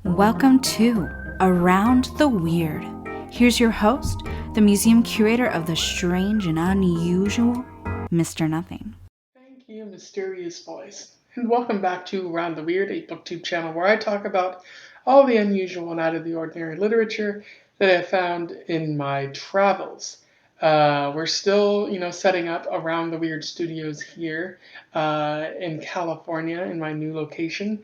Welcome to Around the Weird. Here's your host, the museum curator of the strange and unusual, Mr. Nothing. Thank you, mysterious voice. And welcome back to Around the Weird, a booktube channel where I talk about all the unusual and out of the ordinary literature that I found in my travels. We're still, setting up Around the Weird Studios here in California in my new location.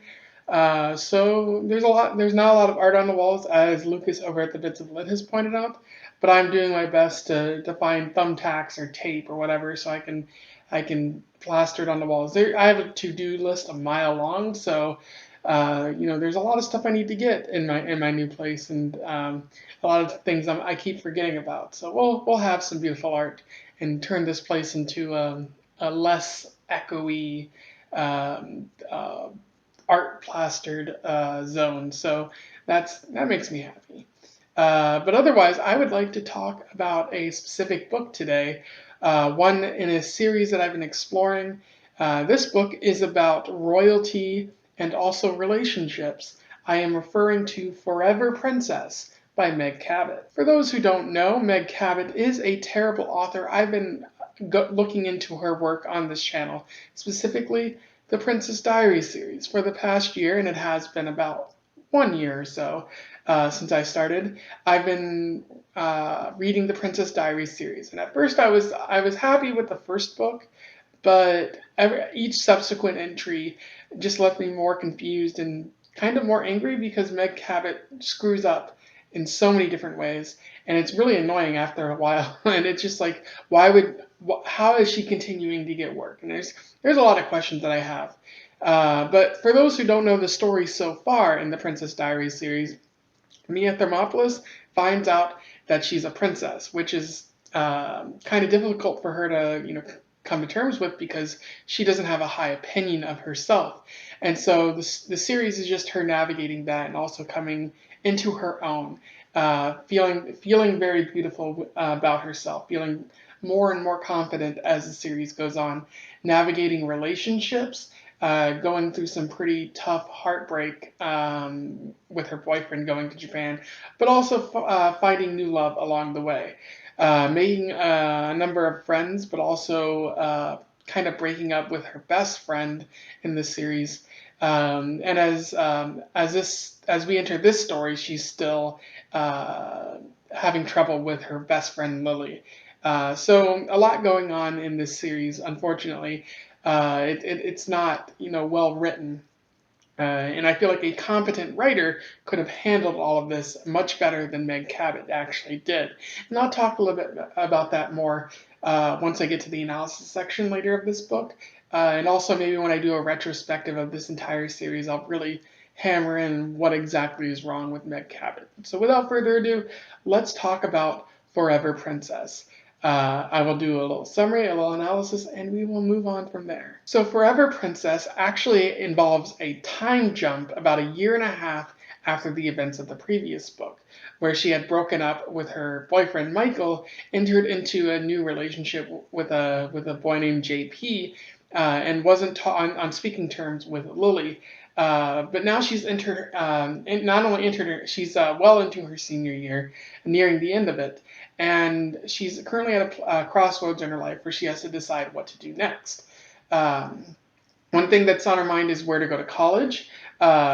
So there's not a lot of art on the walls, as Lucas over at the Bits of Lit has pointed out, but I'm doing my best to find thumbtacks or tape or whatever so I can plaster it on the walls. I have a to-do list a mile long, so there's a lot of stuff I need to get in my new place, and a lot of things I keep forgetting about. So we'll have some beautiful art and turn this place into a less echoey um, uh, art plastered zone. So that makes me happy. But otherwise, I would like to talk about a specific book today, one in a series that I've been exploring. This book is about royalty and also relationships. I am referring to Forever Princess by Meg Cabot. For those who don't know, Meg Cabot is a terrible author. I've been looking into her work on this channel, specifically the Princess Diaries series, for the past year, and it has been about 1 year or so since I started. I've been reading the Princess Diaries series, and at first I was happy with the first book, but each subsequent entry just left me more confused and kind of more angry because Meg Cabot screws up in so many different ways, and it's really annoying after a while. And it's just like, how is she continuing to get work? And there's a lot of questions that I have. But for those who don't know the story so far in the Princess Diaries series, Mia Thermopolis finds out that she's a princess, which is kind of difficult for her to, come to terms with because she doesn't have a high opinion of herself. And so the series is just her navigating that and also coming into her own, feeling very beautiful about herself, feeling more and more confident as the series goes on, navigating relationships, going through some pretty tough heartbreak with her boyfriend going to Japan, but also finding new love along the way, making a number of friends, but also kind of breaking up with her best friend in the series. And as we enter this story, she's still having trouble with her best friend Lily. So a lot going on in this series, unfortunately. It's not well written, and I feel like a competent writer could have handled all of this much better than Meg Cabot actually did. And I'll talk a little bit about that more once I get to the analysis section later of this book, and also maybe when I do a retrospective of this entire series, I'll really hammer in what exactly is wrong with Meg Cabot. So without further ado, let's talk about Forever Princess. I will do a little summary, a little analysis, and we will move on from there. So, Forever Princess actually involves a time jump about a year and a half after the events of the previous book, where she had broken up with her boyfriend Michael, entered into a new relationship with a boy named JP, and wasn't on speaking terms with Lily. But now she's entered, not only entered, she's well into her senior year, nearing the end of it, and she's currently at a crossroads in her life where she has to decide what to do next. Um, One thing that's on her mind is where to go to college.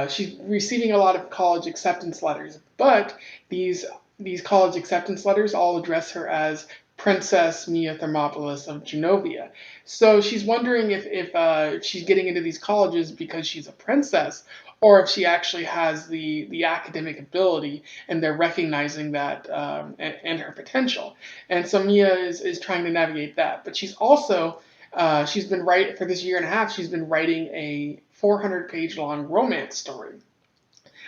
She's receiving a lot of college acceptance letters, but these college acceptance letters all address her as Princess Mia Thermopolis of Genovia. So she's wondering if she's getting into these colleges because she's a princess, or if she actually has the academic ability, and they're recognizing that and her potential. And so Mia is trying to navigate that, but she's also she's been writing for this year and a half. She's been writing a 400-page long romance story.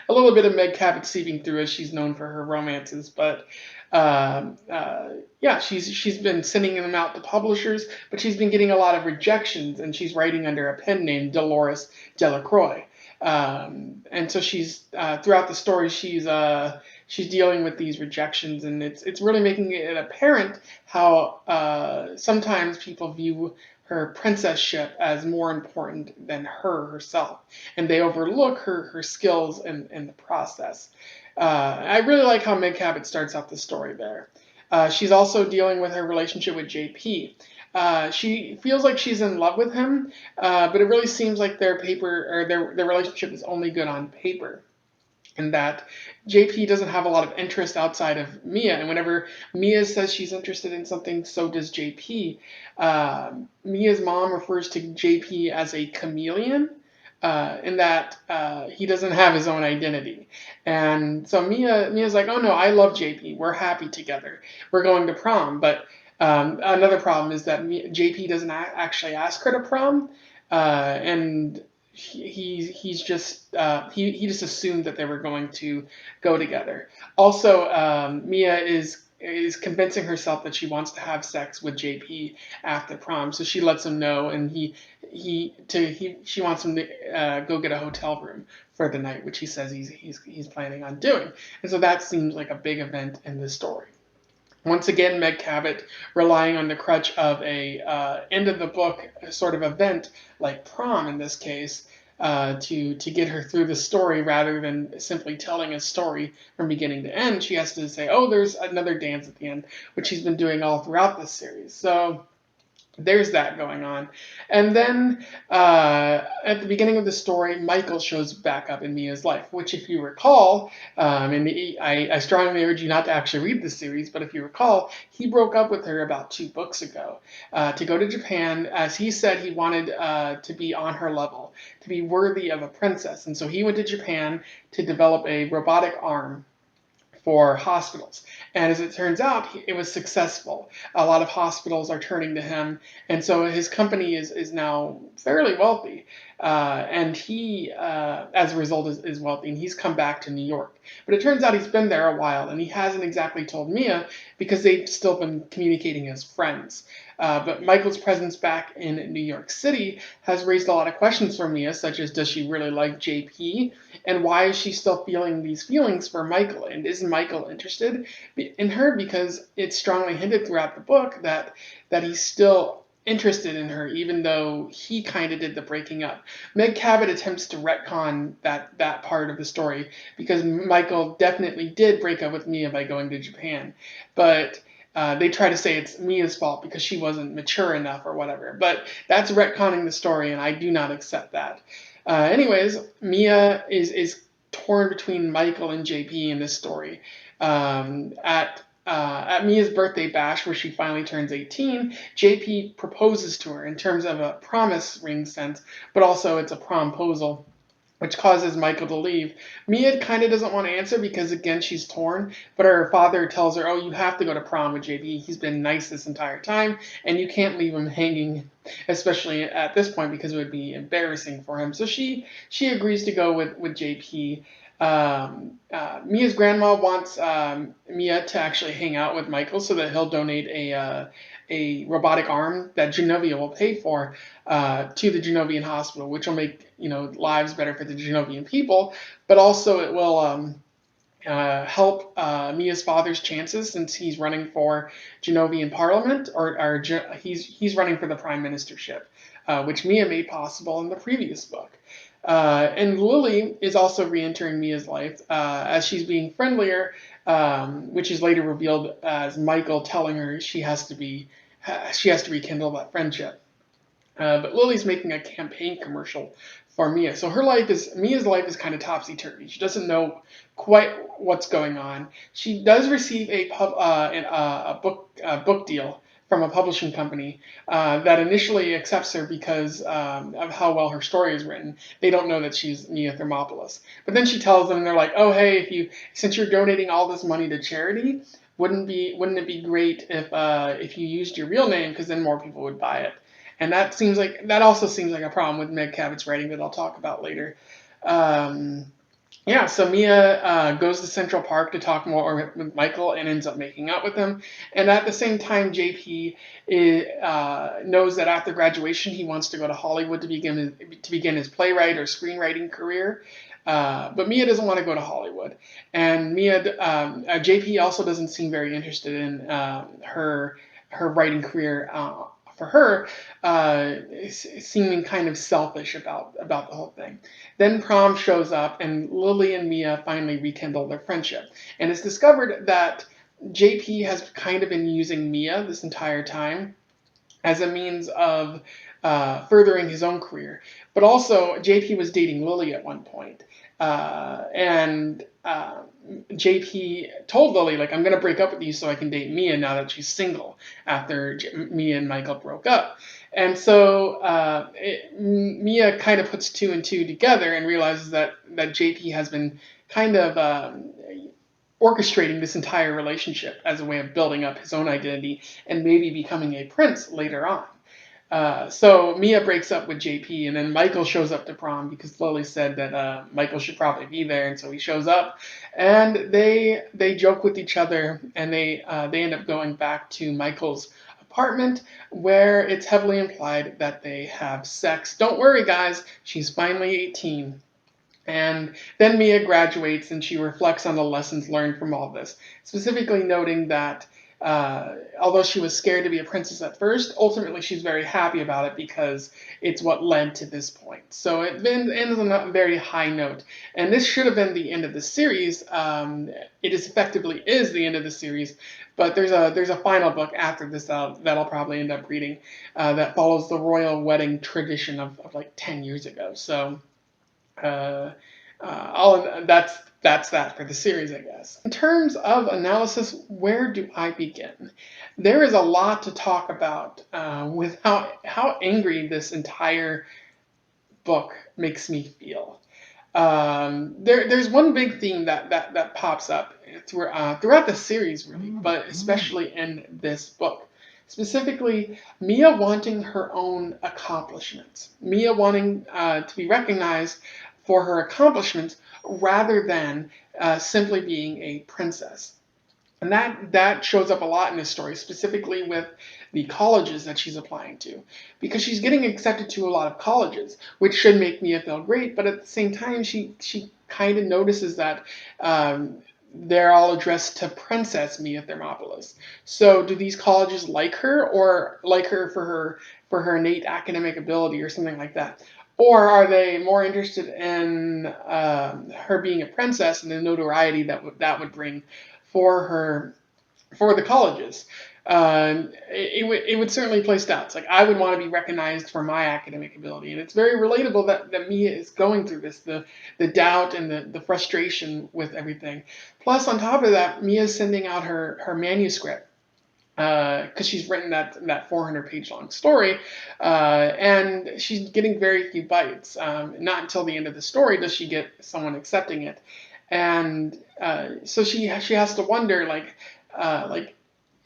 A little bit of Meg Cabot seeping through, as she's known for her romances, but yeah, she's been sending them out to publishers, but she's been getting a lot of rejections, and she's writing under a pen name Dolores Delacroix. And so she's throughout the story, she's dealing with these rejections, and it's really making it apparent how sometimes people view her princesship as more important than herself, and they overlook her skills in the process. I really like how Meg Cabot starts out the story there. She's also dealing with her relationship with JP. She feels like she's in love with him, but it really seems like their relationship is only good on paper, and that JP doesn't have a lot of interest outside of Mia. And whenever Mia says she's interested in something, so does JP. Mia's mom refers to JP as a chameleon, in that he doesn't have his own identity. And so Mia's like, oh no, I love JP. We're happy together. We're going to prom. But another problem is that JP doesn't actually ask her to prom, and he just assumed that they were going to go together. Also, Mia is convincing herself that she wants to have sex with JP after prom, so she lets him know, and she wants him to go get a hotel room for the night, which he says he's planning on doing, and so that seems like a big event in the story. Once again, Meg Cabot relying on the crutch of a end of the book sort of event like prom in this case, to get her through the story rather than simply telling a story from beginning to end. She has to say, "Oh, there's another dance at the end," which she's been doing all throughout this series. So there's that going on. And then at the beginning of the story, Michael shows back up in Mia's life, which, if you recall, and I strongly urge you not to actually read this series, but if you recall, he broke up with her about 2 books ago to go to Japan, as he said he wanted to be on her level, to be worthy of a princess. And so he went to Japan to develop a robotic arm for hospitals. And as it turns out, it was successful. A lot of hospitals are turning to him, and so his company is now fairly wealthy. And he, as a result, is wealthy, and he's come back to New York. But it turns out he's been there a while, and he hasn't exactly told Mia because they've still been communicating as friends. But Michael's presence back in New York City has raised a lot of questions for Mia, such as, does she really like JP? And why is she still feeling these feelings for Michael? And is Michael interested in her? Because it's strongly hinted throughout the book that he's still interested in her, even though he kind of did the breaking up. Meg Cabot attempts to retcon that part of the story, because Michael definitely did break up with Mia by going to Japan. But they try to say it's Mia's fault because she wasn't mature enough or whatever. But that's retconning the story, and I do not accept that. Anyways, Mia is torn between Michael and JP in this story. At Mia's birthday bash, where she finally turns 18, JP proposes to her in terms of a promise ring sense, but also it's a promposal, which causes Michael to leave. Mia kind of doesn't want to answer because, again, she's torn, but her father tells her, oh, you have to go to prom with JP. He's been nice this entire time, and you can't leave him hanging, especially at this point, because it would be embarrassing for him. So she agrees to go with JP. Mia's grandma wants Mia to actually hang out with Michael so that he'll donate a robotic arm that Genovia will pay for to the Genovian hospital, which will make lives better for the Genovian people, but also it will help Mia's father's chances, since he's running for Genovian Parliament, or he's running for the prime ministership, which Mia made possible in the previous book. And Lily is also re-entering Mia's life as she's being friendlier, which is later revealed as Michael telling her she has to rekindle that friendship. But Lily's making a campaign commercial for Mia, so Mia's life is kind of topsy-turvy. She doesn't know quite what's going on. She does receive a book deal from a publishing company that initially accepts her because of how well her story is written. They don't know that she's Mia Thermopolis. But then she tells them, they're like, oh, hey, since you're donating all this money to charity, wouldn't it be great if you used your real name, because then more people would buy it. And that also seems like a problem with Meg Cabot's writing that I'll talk about later. So Mia goes to Central Park to talk more with Michael and ends up making out with him. And at the same time, JP knows that after graduation, he wants to go to Hollywood to begin his playwright or screenwriting career. But Mia doesn't want to go to Hollywood. And JP also doesn't seem very interested in her writing career for her, seeming kind of selfish about the whole thing. Then Prom shows up, and Lily and Mia finally rekindle their friendship. And it's discovered that JP has kind of been using Mia this entire time as a means of furthering his own career. But also, JP was dating Lily at one point. And JP told Lily, like, I'm going to break up with you so I can date Mia now that she's single after Mia and Michael broke up. And so Mia kind of puts two and two together and realizes that JP has been kind of orchestrating this entire relationship as a way of building up his own identity and maybe becoming a prince later on. So Mia breaks up with JP, and then Michael shows up to Prom because Lily said that Michael should probably be there, and so he shows up, and they joke with each other, and they end up going back to Michael's apartment where it's heavily implied that they have sex. Don't worry, guys, she's finally 18. And then Mia graduates and she reflects on the lessons learned from all this, specifically noting that although she was scared to be a princess at first, ultimately she's very happy about it because it's what led to this point. So it then ends on a very high note. And this should have been the end of the series. It is effectively is the end of the series, but there's a final book after this that I'll probably end up reading that follows the royal wedding tradition of like 10 years ago. So that's that for the series, I guess. In terms of analysis, where do I begin? There is a lot to talk about with how angry this entire book makes me feel. There's one big theme that pops up throughout the series, really, but especially in this book. Specifically, Mia wanting her own accomplishments. Mia wanting to be recognized for her accomplishments rather than simply being a princess. And that shows up a lot in this story, specifically with the colleges that she's applying to, because she's getting accepted to a lot of colleges, which should make Mia feel great. But at the same time, she kind of notices that they're all addressed to Princess Mia Thermopolis. So do these colleges like her, or like her for her innate academic ability, or something like that? Or are they more interested in her being a princess and the notoriety that would bring for her for the colleges? It would certainly place doubts. Like, I would want to be recognized for my academic ability, and it's very relatable that Mia is going through this, the doubt and the frustration with everything. Plus, on top of that, Mia's sending out her manuscript because she's written that 400-page long story, and she's getting very few bites. Not until the end of the story does she get someone accepting it, and so she has to wonder, like,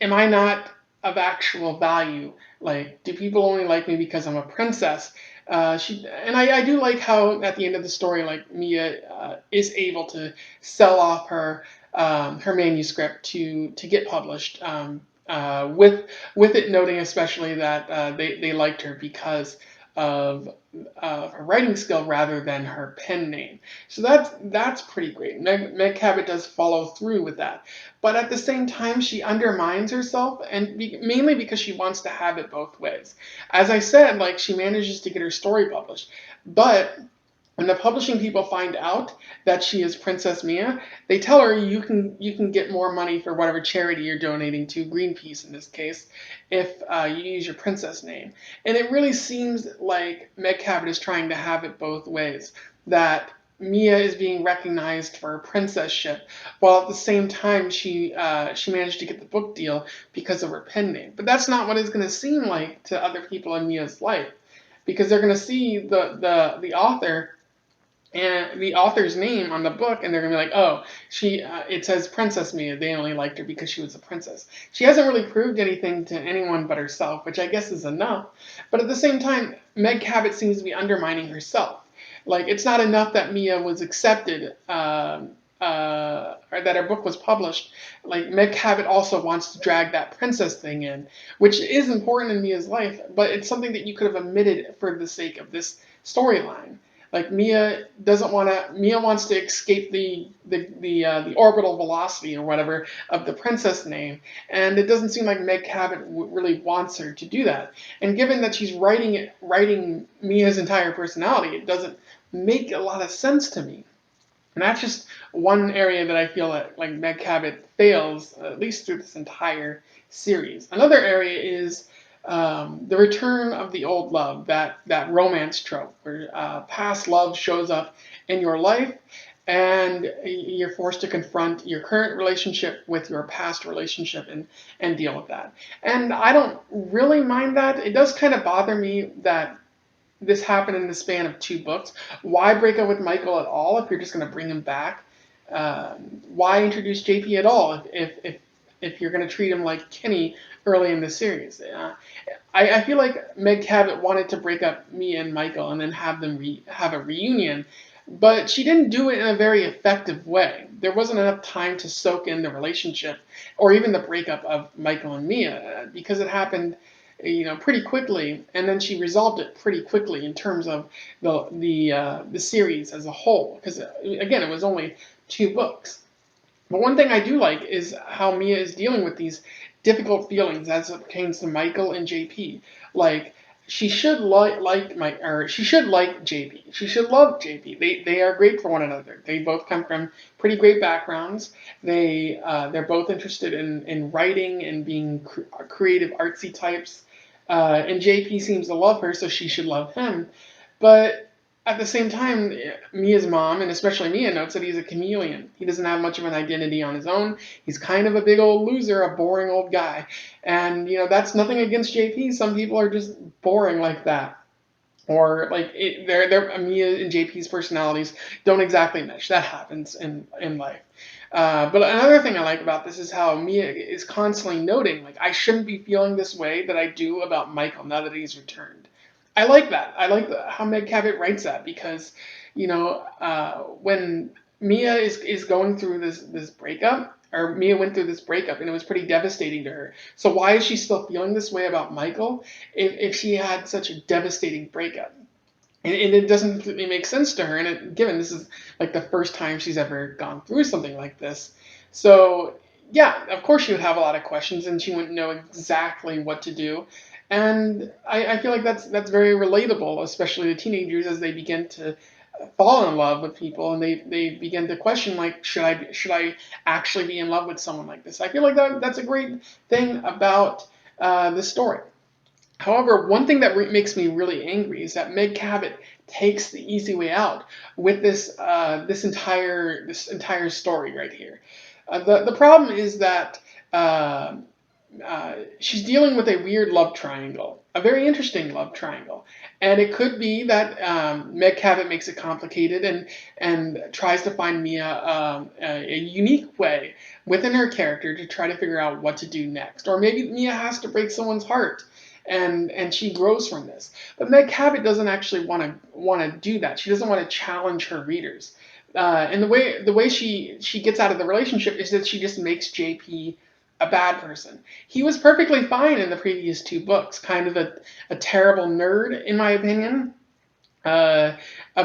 am I not of actual value? Like, do people only like me because I'm a princess? I do like how at the end of the story, like, Mia is able to sell off her manuscript to get published. With it noting especially that they liked her because of her writing skill rather than her pen name. So that's pretty great. Meg Cabot does follow through with that. But at the same time, she undermines herself, and mainly because she wants to have it both ways. As I said, like, she manages to get her story published, but when the publishing people find out that she is Princess Mia, they tell her you can get more money for whatever charity you're donating to, Greenpeace in this case, if you use your princess name. And it really seems like Meg Cabot is trying to have it both ways. That Mia is being recognized for her princesship, while at the same time she managed to get the book deal because of her pen name. But that's not what it's going to seem like to other people in Mia's life, because they're going to see the author and the author's name on the book, and they're gonna be like, oh, it says Princess Mia. They only liked her because she was a princess. She hasn't really proved anything to anyone but herself, which I guess is enough. But at the same time, Meg Cabot seems to be undermining herself. Like, it's not enough that Mia was accepted, or that her book was published. Like, Meg Cabot also wants to drag that princess thing in, which is important in Mia's life, but it's something that you could have omitted for the sake of this storyline. Like Mia wants to escape the orbital velocity or whatever of the princess name, and it doesn't seem like Meg Cabot really wants her to do that. And given that she's writing Mia's entire personality, it doesn't make a lot of sense to me. And that's just one area that I feel like Meg Cabot fails, at least through this entire series. Another area is the return of the old love, that romance trope, where past love shows up in your life, and you're forced to confront your current relationship with your past relationship and deal with that. And I don't really mind that. It does kind of bother me that this happened in the span of 2 books. Why break up with Michael at all if you're just going to bring him back? Why introduce JP at all if you're going to treat him like Kenny early in the series? I feel like Meg Cabot wanted to break up Mia and Michael and then have them have a reunion, but she didn't do it in a very effective way. There wasn't enough time to soak in the relationship or even the breakup of Michael and Mia because it happened pretty quickly, and then she resolved it pretty quickly in terms of the series as a whole. Because again, it was only 2 books. But one thing I do like is how Mia is dealing with these difficult feelings as it pertains to Michael and JP. Like she should she should like JP. She should love JP. They are great for one another. They both come from pretty great backgrounds. They're both interested in writing and being creative artsy types. And JP seems to love her, so she should love him. But at the same time, Mia's mom, and especially Mia, notes that he's a chameleon. He doesn't have much of an identity on his own. He's kind of a big old loser, a boring old guy. And, that's nothing against JP. Some people are just boring like that. Or, like, Mia and JP's personalities don't exactly mesh. That happens in life. But another thing I like about this is how Mia is constantly noting, like, I shouldn't be feeling this way that I do about Michael now that he's returned. I like that. I like how Meg Cabot writes that because, when Mia is going through this breakup, or Mia went through this breakup, and it was pretty devastating to her. So why is she still feeling this way about Michael if she had such a devastating breakup? And it doesn't completely make sense to her. And given this is like the first time she's ever gone through something like this, so yeah, of course she would have a lot of questions and she wouldn't know exactly what to do. And I feel like that's very relatable, especially to teenagers as they begin to fall in love with people and they begin to question, like, should I actually be in love with someone like this? I feel like that's a great thing about this story. However, one thing that makes me really angry is that Meg Cabot takes the easy way out with this entire story right here. The problem is that she's dealing with a weird love triangle, a very interesting love triangle, and it could be that Meg Cabot makes it complicated and tries to find Mia a unique way within her character to try to figure out what to do next, or maybe Mia has to break someone's heart and she grows from this. But Meg Cabot doesn't actually want to do that. She doesn't want to challenge her readers. And the way she gets out of the relationship is that she just makes JP a bad person. He was perfectly fine in the previous 2 books, kind of a terrible nerd in my opinion. A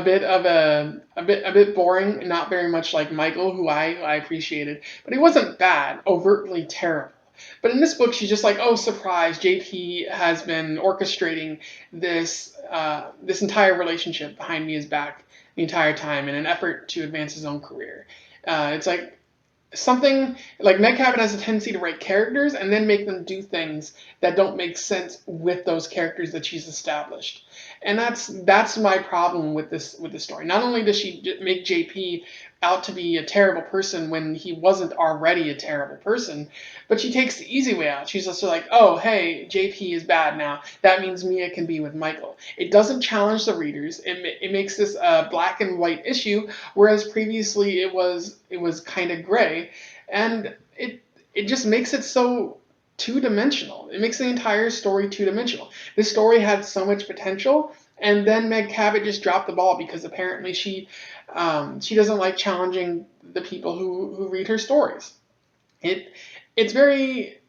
bit of a bit boring, not very much like Michael, who I appreciated, but he wasn't bad, overtly terrible. But in this book, she's just like, oh, surprise! JP has been orchestrating this entire relationship behind Mia's back the entire time in an effort to advance his own career. It's like something like Meg Cabot has a tendency to write characters and then make them do things that don't make sense with those characters that she's established. And that's my problem with this story. Not only does she make JP out to be a terrible person when he wasn't already a terrible person, but she takes the easy way out. She's also like, oh, hey, JP is bad now. That means Mia can be with Michael. It doesn't challenge the readers. It makes this a black and white issue, whereas previously it was kind of gray, and it just makes it so two-dimensional. It makes the entire story two-dimensional. This story had so much potential, and then Meg Cabot just dropped the ball because apparently she doesn't like challenging the people who read her stories. It's very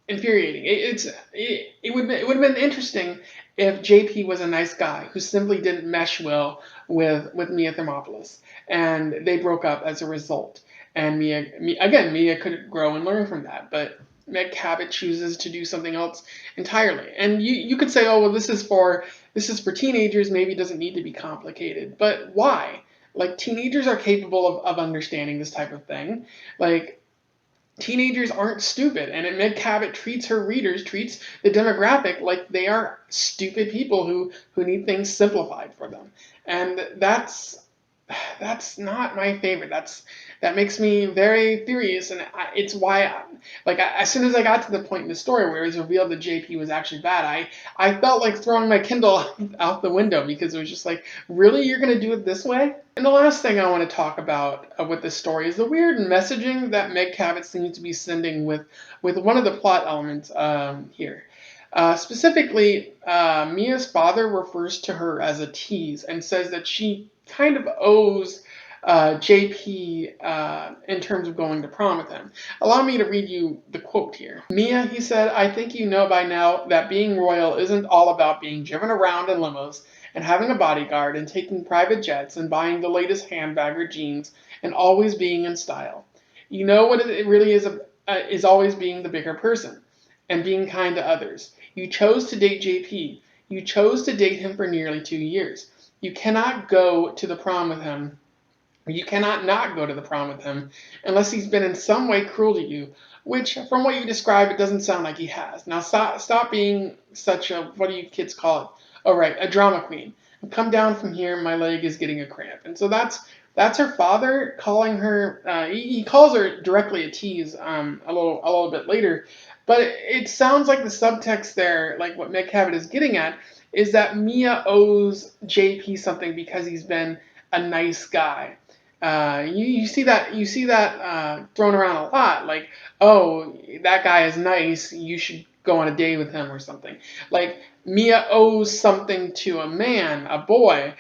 infuriating. It would have been interesting if JP was a nice guy who simply didn't mesh well with Mia Thermopolis, and they broke up as a result. And Mia could grow and learn from that, but Meg Cabot chooses to do something else entirely. And you could say, oh well, this is for teenagers. Maybe it doesn't need to be complicated, but why? Like teenagers are capable of understanding this type of thing. Like teenagers aren't stupid, and Meg Cabot treats her readers, treats the demographic like they are stupid people who need things simplified for them, and that's not my favorite. That makes me very furious, and it's why, as soon as I got to the point in the story where it was revealed that JP was actually bad, I felt like throwing my Kindle out the window because it was just like, really, you're gonna do it this way? And the last thing I want to talk about with this story is the weird messaging that Meg Cabot seems to be sending with one of the plot elements here. Specifically, Mia's father refers to her as a tease and says that she kind of owes JP in terms of going to prom with him. Allow me to read you the quote here. Mia, he said, I think you know by now that being royal isn't all about being driven around in limos and having a bodyguard and taking private jets and buying the latest handbag or jeans and always being in style. You know what it really is always being the bigger person and being kind to others. You chose to date JP. You chose to date him for nearly 2 years. You cannot go to the prom with him. You cannot not go to the prom with him unless he's been in some way cruel to you, which, from what you describe, it doesn't sound like he has. Now, stop being such a, what do you kids call it? Oh, right, a drama queen. Come down from here, my leg is getting a cramp. And so that's her father calling her, he calls her directly a tease a little bit later. But it sounds like the subtext there, like what Meg Cabot is getting at, is that Mia owes JP something because he's been a nice guy. You see that thrown around a lot, like, oh, that guy is nice, you should go on a date with him or something. Like Mia owes something to a man, a boy,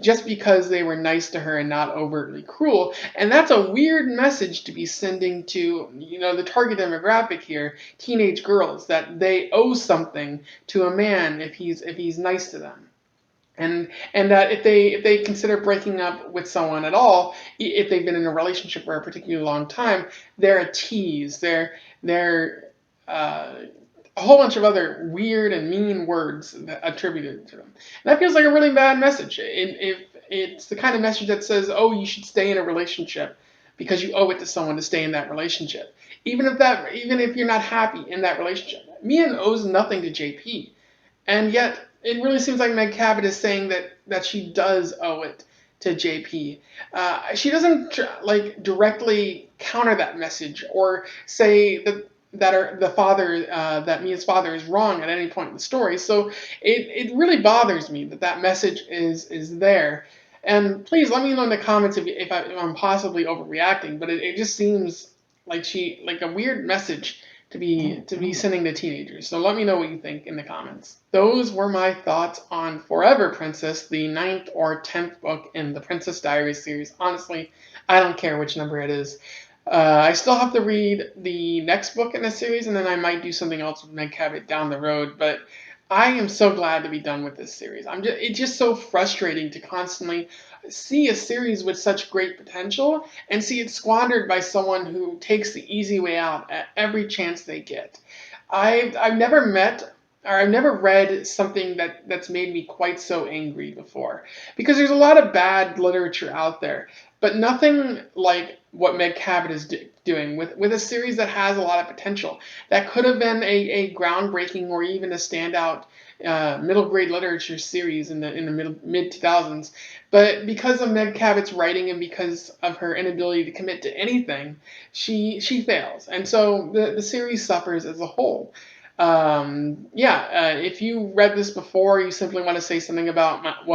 just because they were nice to her and not overtly cruel. And that's a weird message to be sending to, the target demographic here, teenage girls, that they owe something to a man if he's nice to them. And that if they consider breaking up with someone at all, if they've been in a relationship for a particularly long time, they're a tease. They're a whole bunch of other weird and mean words attributed to them. And that feels like a really bad message. If it's the kind of message that says, "Oh, you should stay in a relationship because you owe it to someone to stay in that relationship," even if you're not happy in that relationship. Mia owes nothing to JP. And yet, it really seems like Meg Cabot is saying that she does owe it to JP. She doesn't directly counter that message or say that Mia's father is wrong at any point in the story. So it really bothers me that message is there. And please let me know in the comments if I'm possibly overreacting, but it just seems like a weird message to be sending to teenagers. So let me know what you think in the comments. Those were my thoughts on Forever Princess, the 9th or 10th book in the Princess Diaries series. Honestly, I don't care which number it is. I still have to read the next book in the series, and then I might do something else with Meg Cabot down the road. But I am so glad to be done with this series. It's just so frustrating to constantly see a series with such great potential and see it squandered by someone who takes the easy way out at every chance they get. I've never met or I've never read something that's made me quite so angry before. Because there's a lot of bad literature out there, but nothing like what Meg Cabot is doing with a series that has a lot of potential. That could have been a groundbreaking or even a standout middle grade literature series in the mid 2000s. But because of Meg Cabot's writing and because of her inability to commit to anything, she fails, and so the series suffers as a whole. If you read this before, you simply want to say something about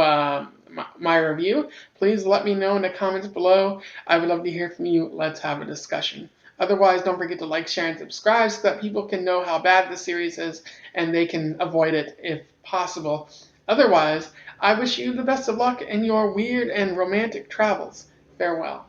my review, please let me know in the comments below. I would love to hear from you. Let's have a discussion. Otherwise, don't forget to like, share, and subscribe so that people can know how bad the series is and they can avoid it if possible. Otherwise, I wish you the best of luck in your weird and romantic travels. Farewell.